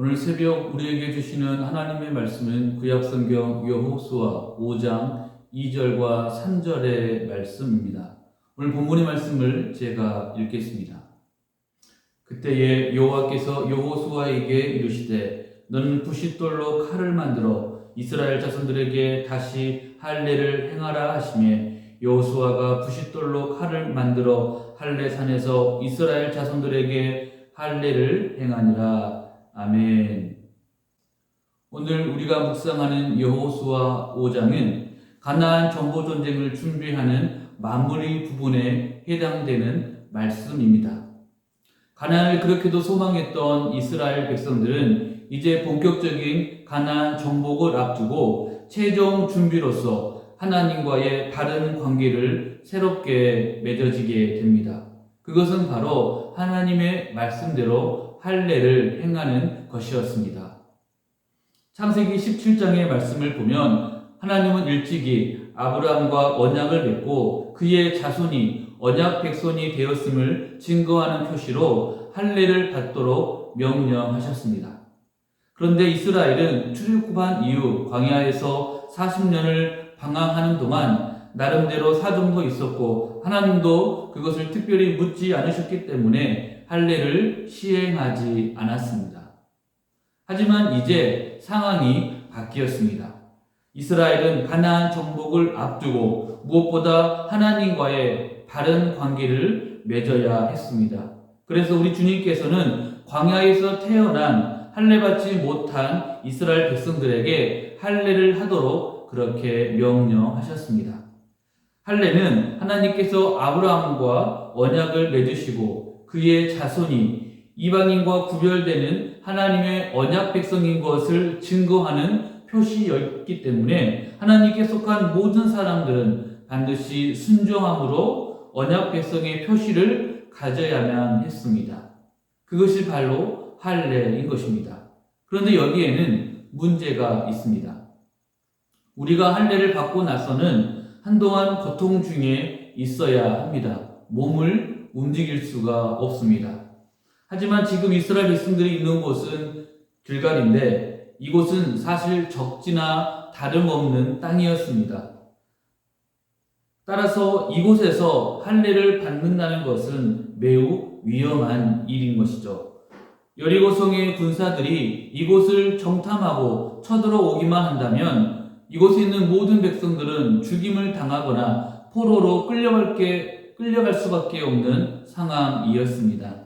오늘 새벽 우리에게 주시는 하나님의 말씀은 구약성경 여호수아 5장 2절과 3절의 말씀입니다. 오늘 본문의 말씀을 제가 읽겠습니다. 그때에 여호와께서 여호수아에게 이르시되 너는 부싯돌로 칼을 만들어 이스라엘 자손들에게 다시 할례를 행하라 하시매 여호수아가 부싯돌로 칼을 만들어 할례산에서 이스라엘 자손들에게 할례를 행하니라. 아멘. 오늘 우리가 묵상하는 여호수아 5장은 가나안 정보 전쟁을 준비하는 마무리 부분에 해당되는 말씀입니다. 가나안을 그렇게도 소망했던 이스라엘 백성들은 이제 본격적인 가나안 정복을 앞두고 최종 준비로서 하나님과의 바른 관계를 새롭게 맺어지게 됩니다. 그것은 바로 하나님의 말씀대로 할례를 행하는 것이었습니다. 창세기 17장의 말씀을 보면 하나님은 일찍이 아브라함과 언약을 맺고 그의 자손이 언약 백성이 되었음을 증거하는 표시로 할례를 받도록 명령하셨습니다. 그런데 이스라엘은 출애굽한 이후 광야에서 40년을 방황하는 동안 나름대로 사정도 있었고 하나님도 그것을 특별히 묻지 않으셨기 때문에 할례를 시행하지 않았습니다. 하지만 이제 상황이 바뀌었습니다. 이스라엘은 가나안 정복을 앞두고 무엇보다 하나님과의 바른 관계를 맺어야 했습니다. 그래서 우리 주님께서는 광야에서 태어난 할례받지 못한 이스라엘 백성들에게 할례를 하도록 그렇게 명령하셨습니다. 할례는 하나님께서 아브라함과 언약을 맺으시고 그의 자손이 이방인과 구별되는 하나님의 언약 백성인 것을 증거하는 표시였기 때문에 하나님께 속한 모든 사람들은 반드시 순종함으로 언약 백성의 표시를 가져야만 했습니다. 그것이 바로 할례인 것입니다. 그런데 여기에는 문제가 있습니다. 우리가 할례를 받고 나서는 한동안 고통 중에 있어야 합니다. 몸을 움직일 수가 없습니다. 하지만 지금 이스라엘 백성들이 있는 곳은 길갈인데 이곳은 사실 적지나 다름없는 땅이었습니다. 따라서 이곳에서 할례를 받는다는 것은 매우 위험한 일인 것이죠. 여리고성의 군사들이 이곳을 정탐하고 쳐들어오기만 한다면 이곳에 있는 모든 백성들은 죽임을 당하거나 포로로 끌려갈 수밖에 없는 상황이었습니다.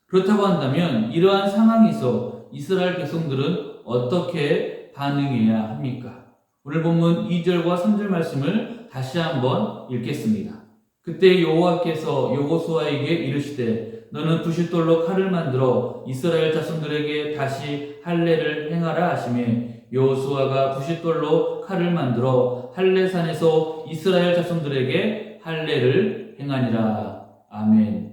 그렇다고 한다면 이러한 상황에서 이스라엘 백성들은 어떻게 반응해야 합니까? 오늘 본문 2절과 3절 말씀을 다시 한번 읽겠습니다. 그때 여호와께서 여호수아에게 이르시되 너는 부싯돌로 칼을 만들어 이스라엘 자손들에게 다시 할례를 행하라 하시매 여호수아가 부싯돌로 칼을 만들어 할례산에서 이스라엘 자손들에게 할례를 행하니라. 아멘.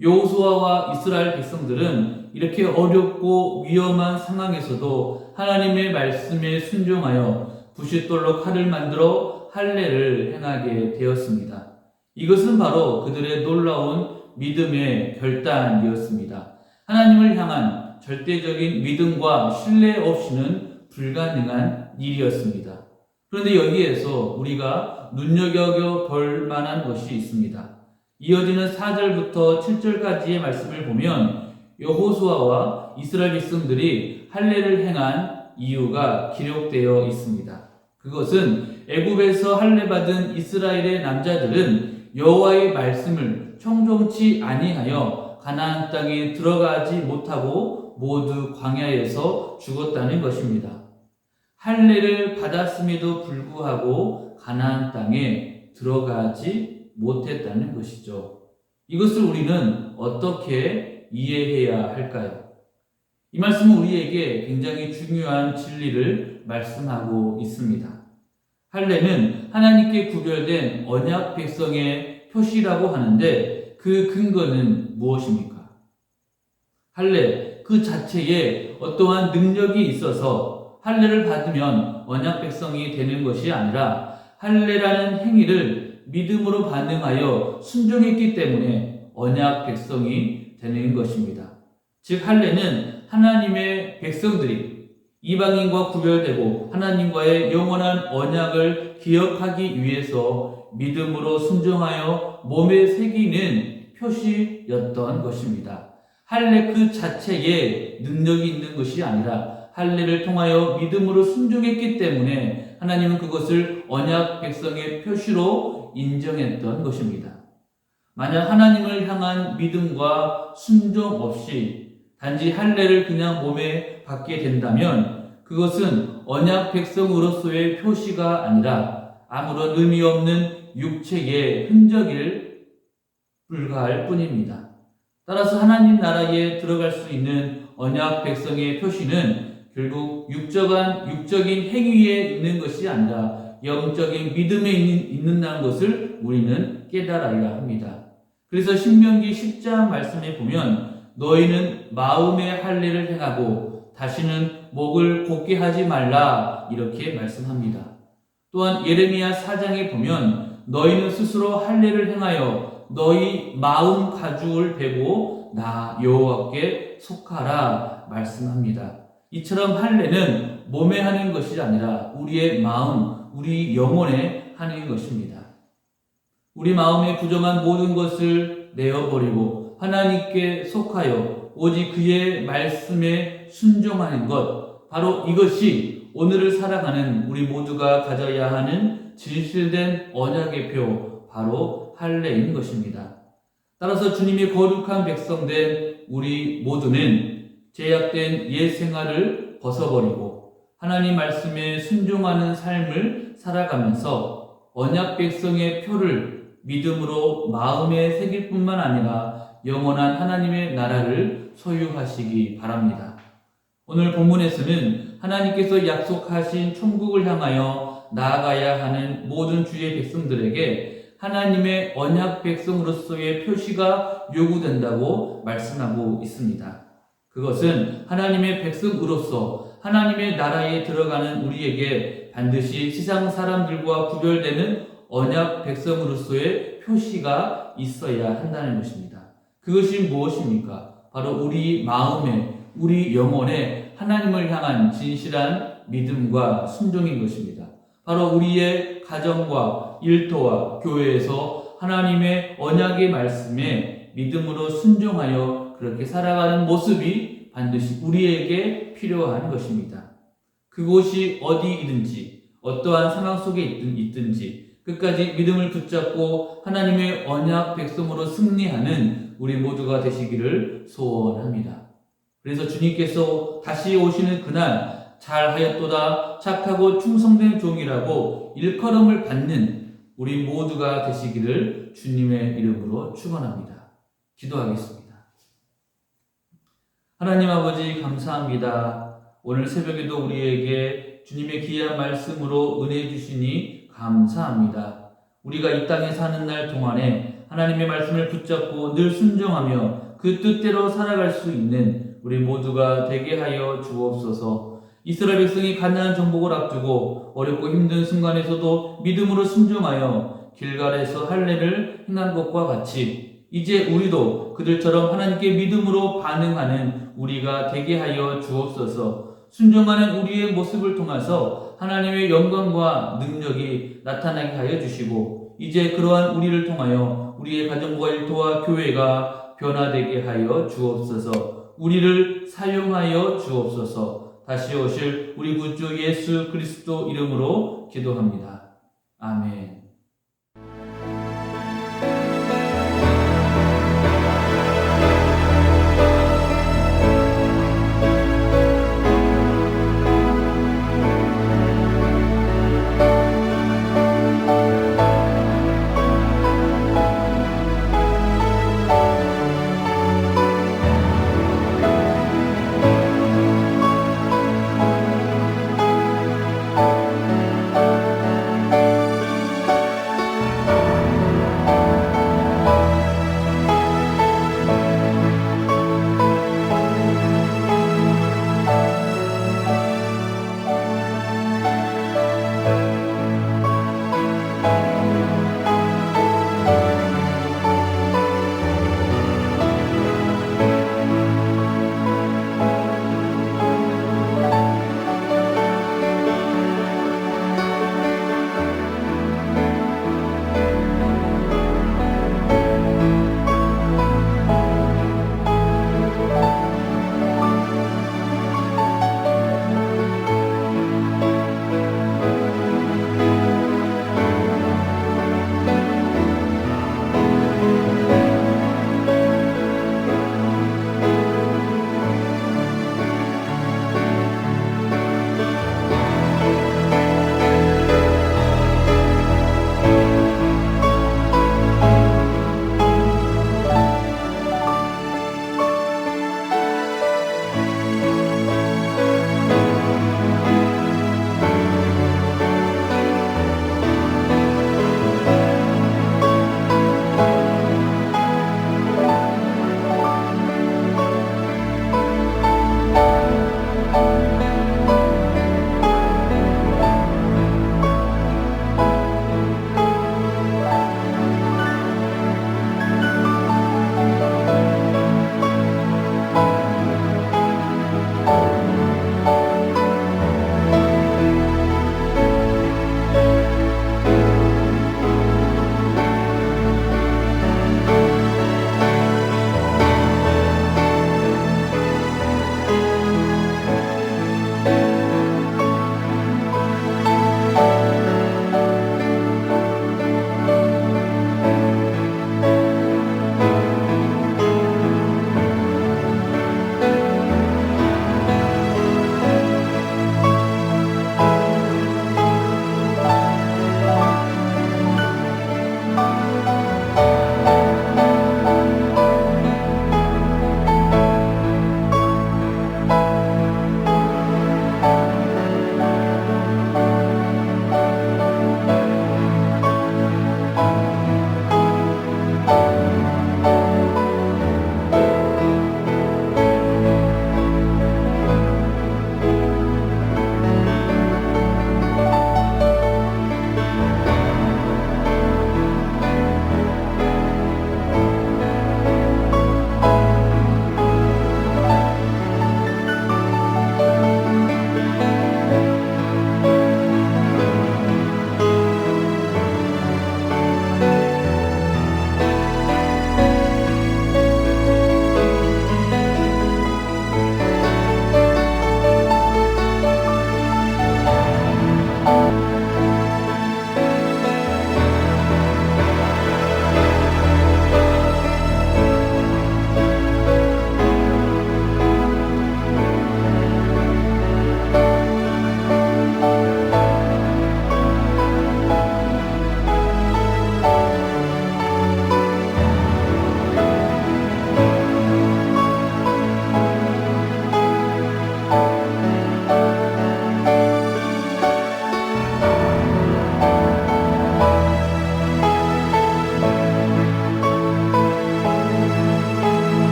여호수아와 이스라엘 백성들은 이렇게 어렵고 위험한 상황에서도 하나님의 말씀에 순종하여 부싯돌로 칼을 만들어 할례를 행하게 되었습니다. 이것은 바로 그들의 놀라운 믿음의 결단이었습니다. 하나님을 향한 절대적인 믿음과 신뢰 없이는 불가능한 일이었습니다. 그런데 여기에서 우리가 눈여겨 볼 만한 것이 있습니다. 이어지는 4절부터 7절까지의 말씀을 보면 여호수아와 이스라엘 백성들이 할례를 행한 이유가 기록되어 있습니다. 그것은 애굽에서 할례받은 이스라엘의 남자들은 여호와의 말씀을 청종치 아니하여 가나안 땅에 들어가지 못하고 모두 광야에서 죽었다는 것입니다. 할례를 받았음에도 불구하고 가나안 땅에 들어가지 못했다는 것이죠. 이것을 우리는 어떻게 이해해야 할까요? 이 말씀은 우리에게 굉장히 중요한 진리를 말씀하고 있습니다. 할례는 하나님께 구별된 언약 백성의 표시라고 하는데 그 근거는 무엇입니까? 할례 그 자체에 어떠한 능력이 있어서 할례를 받으면 언약 백성이 되는 것이 아니라 할례라는 행위를 믿음으로 반응하여 순종했기 때문에 언약 백성이 되는 것입니다. 즉 할례는 하나님의 백성들이 이방인과 구별되고 하나님과의 영원한 언약을 기억하기 위해서 믿음으로 순종하여 몸에 새기는 표시였던 것입니다. 할례 그 자체에 능력이 있는 것이 아니라 할례를 통하여 믿음으로 순종했기 때문에 하나님은 그것을 언약 백성의 표시로 인정했던 것입니다. 만약 하나님을 향한 믿음과 순종 없이 단지 할례를 그냥 몸에 받게 된다면 그것은 언약 백성으로서의 표시가 아니라 아무런 의미 없는 육체의 흔적일 불과할 뿐입니다. 따라서 하나님 나라에 들어갈 수 있는 언약 백성의 표시는 결국 육적인 행위에 있는 것이 아니라 영적인 믿음에 있는다는 것을 우리는 깨달아야 합니다. 그래서 신명기 10장 말씀에 보면 너희는 마음의 할례를 행하고 다시는 목을 곧게 하지 말라 이렇게 말씀합니다. 또한 예레미야 4장에 보면 너희는 스스로 할례를 행하여 너희 마음 가죽을 베고 나 여호와께 속하라 말씀합니다. 이처럼 할례는 몸에 하는 것이 아니라 우리의 마음, 우리 영혼에 하는 것입니다. 우리 마음에 부정한 모든 것을 내어버리고 하나님께 속하여 오직 그의 말씀에 순종하는 것, 바로 이것이 오늘을 살아가는 우리 모두가 가져야 하는 진실된 언약의 표, 바로 할례인 것입니다. 따라서 주님의 거룩한 백성된 우리 모두는 제약된 옛 생활을 벗어버리고 하나님 말씀에 순종하는 삶을 살아가면서 언약 백성의 표를 믿음으로 마음에 새길 뿐만 아니라 영원한 하나님의 나라를 소유하시기 바랍니다. 오늘 본문에서는 하나님께서 약속하신 천국을 향하여 나아가야 하는 모든 주의 백성들에게 하나님의 언약 백성으로서의 표시가 요구된다고 말씀하고 있습니다. 그것은 하나님의 백성으로서 하나님의 나라에 들어가는 우리에게 반드시 세상 사람들과 구별되는 언약 백성으로서의 표시가 있어야 한다는 것입니다. 그것이 무엇입니까? 바로 우리 마음에, 우리 영혼에 하나님을 향한 진실한 믿음과 순종인 것입니다. 바로 우리의 가정과 일터와 교회에서 하나님의 언약의 말씀에 믿음으로 순종하여 그렇게 살아가는 모습이 반드시 우리에게 필요한 것입니다. 그곳이 어디이든지 어떠한 상황 속에 있든지 끝까지 믿음을 붙잡고 하나님의 언약 백성으로 승리하는 우리 모두가 되시기를 소원합니다. 그래서 주님께서 다시 오시는 그날 잘하였도다 착하고 충성된 종이라고 일컬음을 받는 우리 모두가 되시기를 주님의 이름으로 축원합니다. 기도하겠습니다. 하나님 아버지 감사합니다. 오늘 새벽에도 우리에게 주님의 귀한 말씀으로 은혜 주시니 감사합니다. 우리가 이 땅에 사는 날 동안에 하나님의 말씀을 붙잡고 늘 순종하며 그 뜻대로 살아갈 수 있는 우리 모두가 되게 하여 주옵소서. 이스라엘 백성이 가나안 정복을 앞두고 어렵고 힘든 순간에서도 믿음으로 순종하여 길갈에서 할례를 행한 것과 같이 이제 우리도 그들처럼 하나님께 믿음으로 반응하는 우리가 되게 하여 주옵소서. 순종하는 우리의 모습을 통해서 하나님의 영광과 능력이 나타나게 하여 주시고 이제 그러한 우리를 통하여 우리의 가정과 일터와 교회가 변화되게 하여 주옵소서. 우리를 사용하여 주옵소서. 다시 오실 우리 구주 예수 그리스도 이름으로 기도합니다. 아멘.